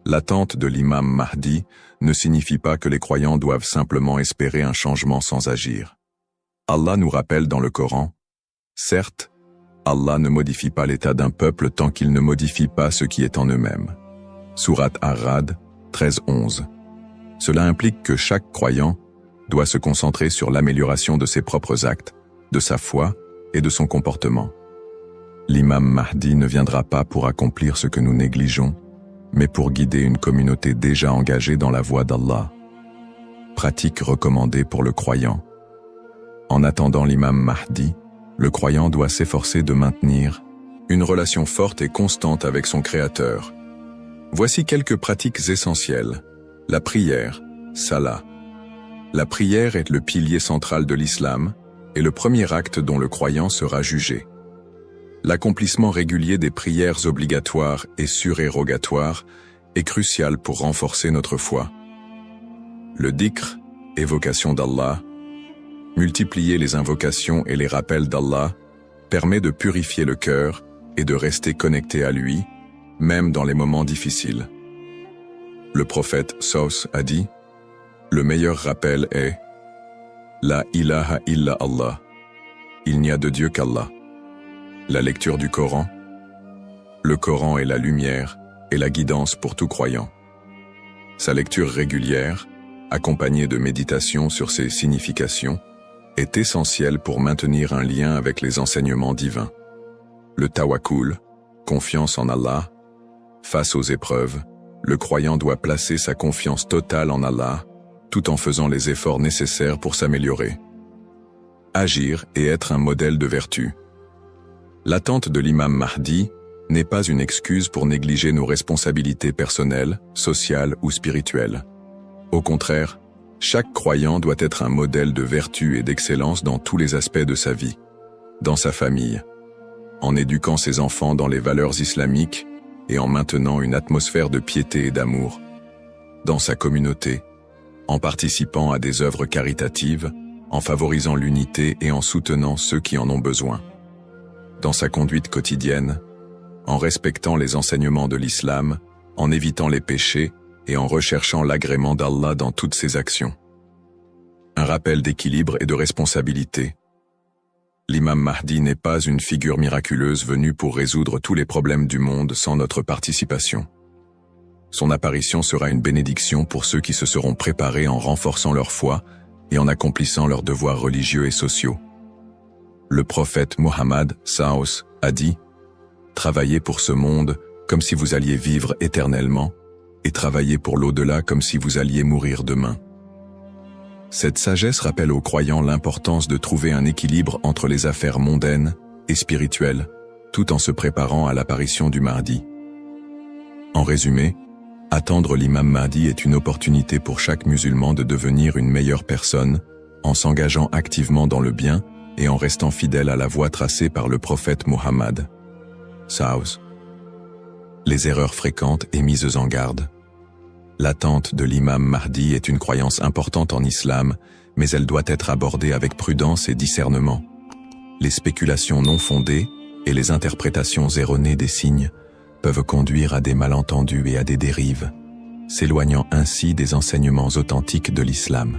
L'attente de l'imam Mahdi ne signifie pas que les croyants doivent simplement espérer un changement sans agir. Allah nous rappelle dans le Coran, « Certes, Allah ne modifie pas l'état d'un peuple tant qu'il ne modifie pas ce qui est en eux-mêmes. » Sourate Ar-Ra'd 13-11. Cela implique que chaque croyant doit se concentrer sur l'amélioration de ses propres actes, de sa foi et de son comportement. L'imam Mahdi ne viendra pas pour accomplir ce que nous négligeons, mais pour guider une communauté déjà engagée dans la voie d'Allah. Pratique recommandée pour le croyant. En attendant l'imam Mahdi, le croyant doit s'efforcer de maintenir une relation forte et constante avec son Créateur. Voici quelques pratiques essentielles. La prière, salah. La prière est le pilier central de l'islam et le premier acte dont le croyant sera jugé. L'accomplissement régulier des prières obligatoires et surérogatoires est crucial pour renforcer notre foi. Le dhikr, évocation d'Allah, multiplier les invocations et les rappels d'Allah, permet de purifier le cœur et de rester connecté à lui, même dans les moments difficiles. Le prophète Saus a dit, « Le meilleur rappel est « La ilaha illa Allah » Il n'y a de Dieu qu'Allah. La lecture du Coran. Le Coran est la lumière et la guidance pour tout croyant. Sa lecture régulière, accompagnée de méditation sur ses significations, est essentielle pour maintenir un lien avec les enseignements divins. Le tawakkul, confiance en Allah. Face aux épreuves, le croyant doit placer sa confiance totale en Allah, tout en faisant les efforts nécessaires pour s'améliorer. Agir et être un modèle de vertu. L'attente de l'imam Mahdi n'est pas une excuse pour négliger nos responsabilités personnelles, sociales ou spirituelles. Au contraire, chaque croyant doit être un modèle de vertu et d'excellence dans tous les aspects de sa vie, dans sa famille, en éduquant ses enfants dans les valeurs islamiques et en maintenant une atmosphère de piété et d'amour, dans sa communauté, en participant à des œuvres caritatives, en favorisant l'unité et en soutenant ceux qui en ont besoin. Dans sa conduite quotidienne, en respectant les enseignements de l'islam, en évitant les péchés et en recherchant l'agrément d'Allah dans toutes ses actions. Un rappel d'équilibre et de responsabilité. L'imam Mahdi n'est pas une figure miraculeuse venue pour résoudre tous les problèmes du monde sans notre participation. Son apparition sera une bénédiction pour ceux qui se seront préparés en renforçant leur foi et en accomplissant leurs devoirs religieux et sociaux. Le prophète Mohammed Saos a dit « Travaillez pour ce monde comme si vous alliez vivre éternellement et travaillez pour l'au-delà comme si vous alliez mourir demain. » Cette sagesse rappelle aux croyants l'importance de trouver un équilibre entre les affaires mondaines et spirituelles, tout en se préparant à l'apparition du Mahdi. En résumé, attendre l'imam Mahdi est une opportunité pour chaque musulman de devenir une meilleure personne, en s'engageant activement dans le bien et en restant fidèle à la voie tracée par le prophète Mohammed. Saos. Les erreurs fréquentes et mises en garde. L'attente de l'imam Mahdi est une croyance importante en islam, mais elle doit être abordée avec prudence et discernement. Les spéculations non fondées et les interprétations erronées des signes peuvent conduire à des malentendus et à des dérives, s'éloignant ainsi des enseignements authentiques de l'islam.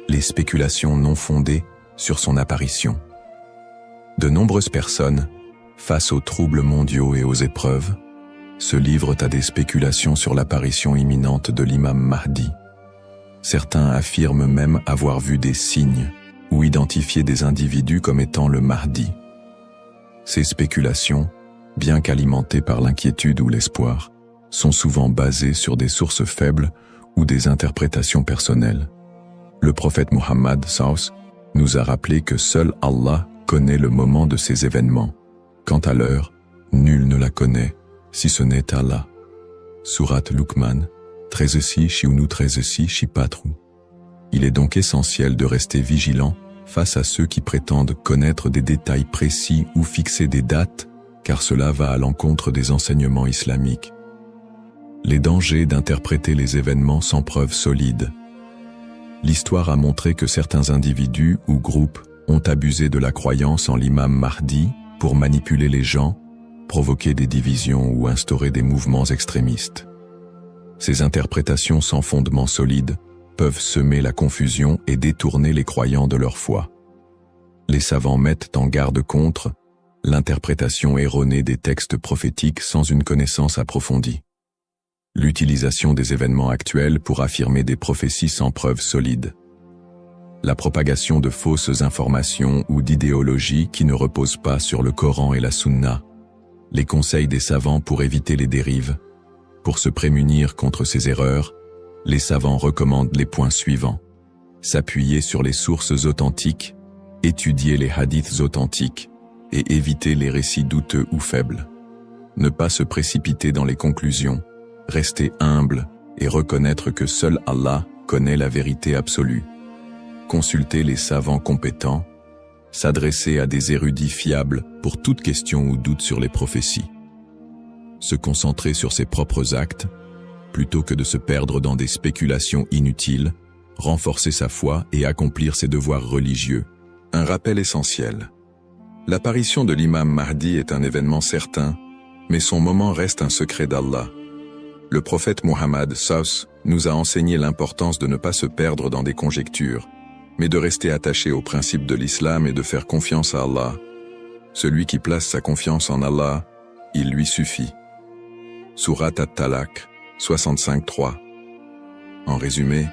Les spéculations non fondées sur son apparition. De nombreuses personnes, face aux troubles mondiaux et aux épreuves, se livrent à des spéculations sur l'apparition imminente de l'imam Mahdi. Certains affirment même avoir vu des signes ou identifié des individus comme étant le Mahdi. Ces spéculations, bien qu'alimentées par l'inquiétude ou l'espoir, sont souvent basées sur des sources faibles ou des interprétations personnelles. Le prophète Mohammed Saus nous a rappelé que seul Allah connaît le moment de ces événements. Quant à l'heure, nul ne la connaît, si ce n'est Allah. Sourate Luqman, 13 13 4. Il est donc essentiel de rester vigilant face à ceux qui prétendent connaître des détails précis ou fixer des dates, car cela va à l'encontre des enseignements islamiques. Les dangers d'interpréter les événements sans preuves solides. L'histoire a montré que certains individus ou groupes ont abusé de la croyance en l'imam Mahdi pour manipuler les gens, provoquer des divisions ou instaurer des mouvements extrémistes. Ces interprétations sans fondement solide peuvent semer la confusion et détourner les croyants de leur foi. Les savants mettent en garde contre l'interprétation erronée des textes prophétiques sans une connaissance approfondie. L'utilisation des événements actuels pour affirmer des prophéties sans preuves solides. La propagation de fausses informations ou d'idéologies qui ne reposent pas sur le Coran et la Sunna. Les conseils des savants pour éviter les dérives. Pour se prémunir contre ces erreurs, les savants recommandent les points suivants. S'appuyer sur les sources authentiques, étudier les hadiths authentiques et éviter les récits douteux ou faibles. Ne pas se précipiter dans les conclusions, rester humble et reconnaître que seul Allah connaît la vérité absolue. Consulter les savants compétents, s'adresser à des érudits fiables pour toute question ou doute sur les prophéties. Se concentrer sur ses propres actes, plutôt que de se perdre dans des spéculations inutiles, renforcer sa foi et accomplir ses devoirs religieux. Un rappel essentiel. L'apparition de l'imam Mahdi est un événement certain, mais son moment reste un secret d'Allah. Le prophète Muhammad SAW nous a enseigné l'importance de ne pas se perdre dans des conjectures, mais de rester attaché aux principes de l'islam et de faire confiance à Allah. Celui qui place sa confiance en Allah, il lui suffit. Surat At-Talaq 65.3. En résumé,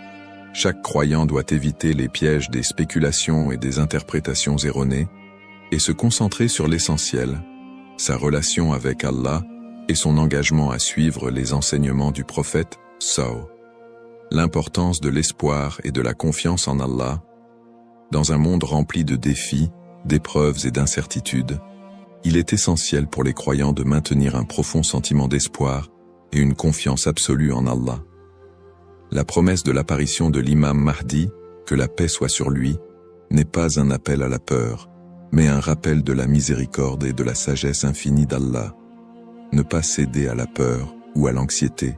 chaque croyant doit éviter les pièges des spéculations et des interprétations erronées et se concentrer sur l'essentiel, sa relation avec Allah et son engagement à suivre les enseignements du prophète SAW. L'importance de l'espoir et de la confiance en Allah. Dans un monde rempli de défis, d'épreuves et d'incertitudes, il est essentiel pour les croyants de maintenir un profond sentiment d'espoir et une confiance absolue en Allah. La promesse de l'apparition de l'imam Mahdi, que la paix soit sur lui, n'est pas un appel à la peur, mais un rappel de la miséricorde et de la sagesse infinie d'Allah. Ne pas céder à la peur ou à l'anxiété.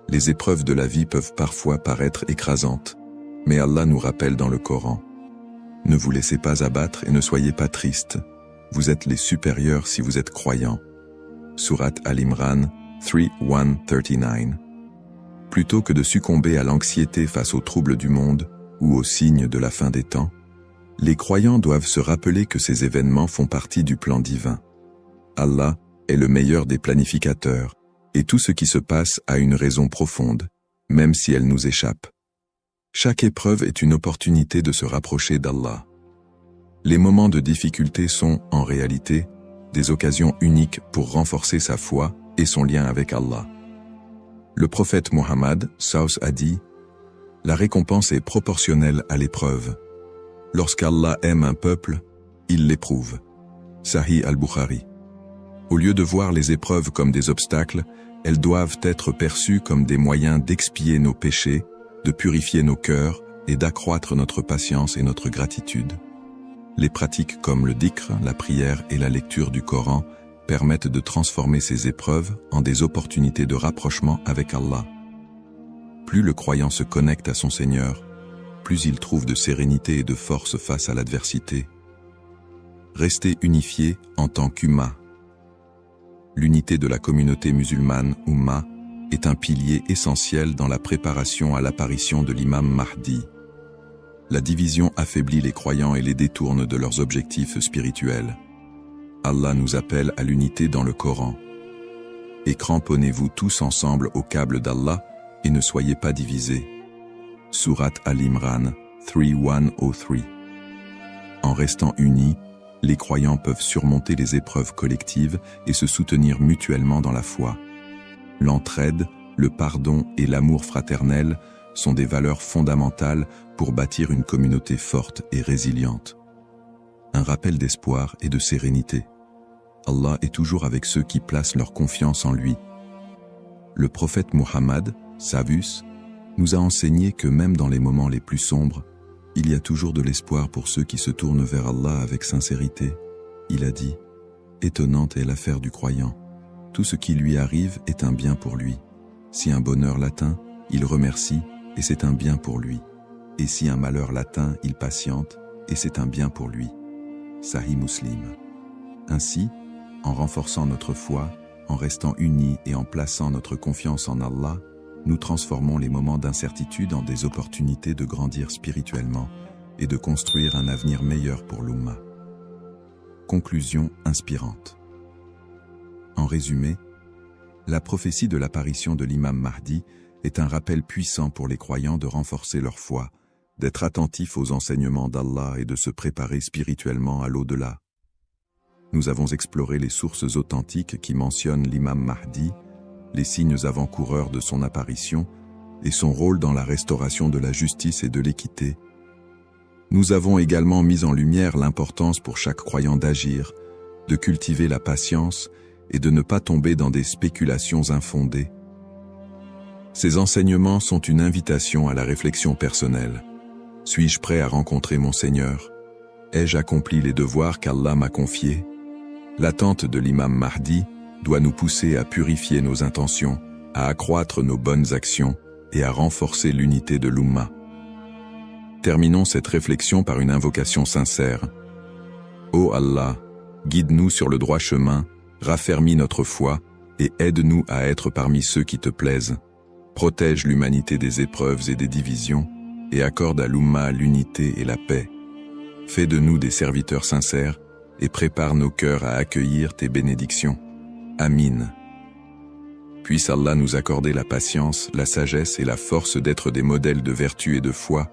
Les épreuves de la vie peuvent parfois paraître écrasantes, mais Allah nous rappelle dans le Coran. Ne vous laissez pas abattre et ne soyez pas tristes. Vous êtes les supérieurs si vous êtes croyants. Surat Al-Imran 3:139. Plutôt que de succomber à l'anxiété face aux troubles du monde ou aux signes de la fin des temps, les croyants doivent se rappeler que ces événements font partie du plan divin. Allah est le meilleur des planificateurs, et tout ce qui se passe a une raison profonde, même si elle nous échappe. Chaque épreuve est une opportunité de se rapprocher d'Allah. Les moments de difficulté sont, en réalité, des occasions uniques pour renforcer sa foi et son lien avec Allah. Le prophète Muhammad SAW a dit « La récompense est proportionnelle à l'épreuve. Lorsqu'Allah aime un peuple, il l'éprouve. » Sahih al-Bukhari. Au lieu de voir les épreuves comme des obstacles, elles doivent être perçues comme des moyens d'expier nos péchés, de purifier nos cœurs et d'accroître notre patience et notre gratitude. Les pratiques comme le dhikr, la prière et la lecture du Coran permettent de transformer ces épreuves en des opportunités de rapprochement avec Allah. Plus le croyant se connecte à son Seigneur, plus il trouve de sérénité et de force face à l'adversité. Rester unifié en tant qu'Ummah. L'unité de la communauté musulmane, Ummah, est un pilier essentiel dans la préparation à l'apparition de l'imam Mahdi. La division affaiblit les croyants et les détourne de leurs objectifs spirituels. Allah nous appelle à l'unité dans le Coran. Et cramponnez-vous tous ensemble au câble d'Allah et ne soyez pas divisés. Surat Al-Imran 3:103. En restant unis, les croyants peuvent surmonter les épreuves collectives et se soutenir mutuellement dans la foi. L'entraide, le pardon et l'amour fraternel sont des valeurs fondamentales pour bâtir une communauté forte et résiliente. Un rappel d'espoir et de sérénité. Allah est toujours avec ceux qui placent leur confiance en lui. Le prophète Muhammad, Savus, nous a enseigné que même dans les moments les plus sombres, il y a toujours de l'espoir pour ceux qui se tournent vers Allah avec sincérité. Il a dit « Étonnante est l'affaire du croyant. Tout ce qui lui arrive est un bien pour lui. Si un bonheur l'atteint, il remercie, et c'est un bien pour lui. Et si un malheur l'atteint, il patiente, et c'est un bien pour lui. » Sahih Muslim. Ainsi, en renforçant notre foi, en restant unis et en plaçant notre confiance en Allah, nous transformons les moments d'incertitude en des opportunités de grandir spirituellement et de construire un avenir meilleur pour l'Ummah. Conclusion inspirante. En résumé, la prophétie de l'apparition de l'imam Mahdi est un rappel puissant pour les croyants de renforcer leur foi, d'être attentifs aux enseignements d'Allah et de se préparer spirituellement à l'au-delà. Nous avons exploré les sources authentiques qui mentionnent l'imam Mahdi, les signes avant-coureurs de son apparition et son rôle dans la restauration de la justice et de l'équité. Nous avons également mis en lumière l'importance pour chaque croyant d'agir, de cultiver la patience et de ne pas tomber dans des spéculations infondées. Ces enseignements sont une invitation à la réflexion personnelle. Suis-je prêt à rencontrer mon Seigneur? Ai-je accompli les devoirs qu'Allah m'a confiés? L'attente de l'imam Mahdi doit nous pousser à purifier nos intentions, à accroître nos bonnes actions et à renforcer l'unité de l'Ummah. Terminons cette réflexion par une invocation sincère. Ô Allah, guide-nous sur le droit chemin, raffermis notre foi et aide-nous à être parmi ceux qui te plaisent. Protège l'humanité des épreuves et des divisions et accorde à l'Ummah l'unité et la paix. Fais de nous des serviteurs sincères et prépare nos cœurs à accueillir tes bénédictions. Amin. Puisse Allah nous accorder la patience, la sagesse et la force d'être des modèles de vertu et de foi,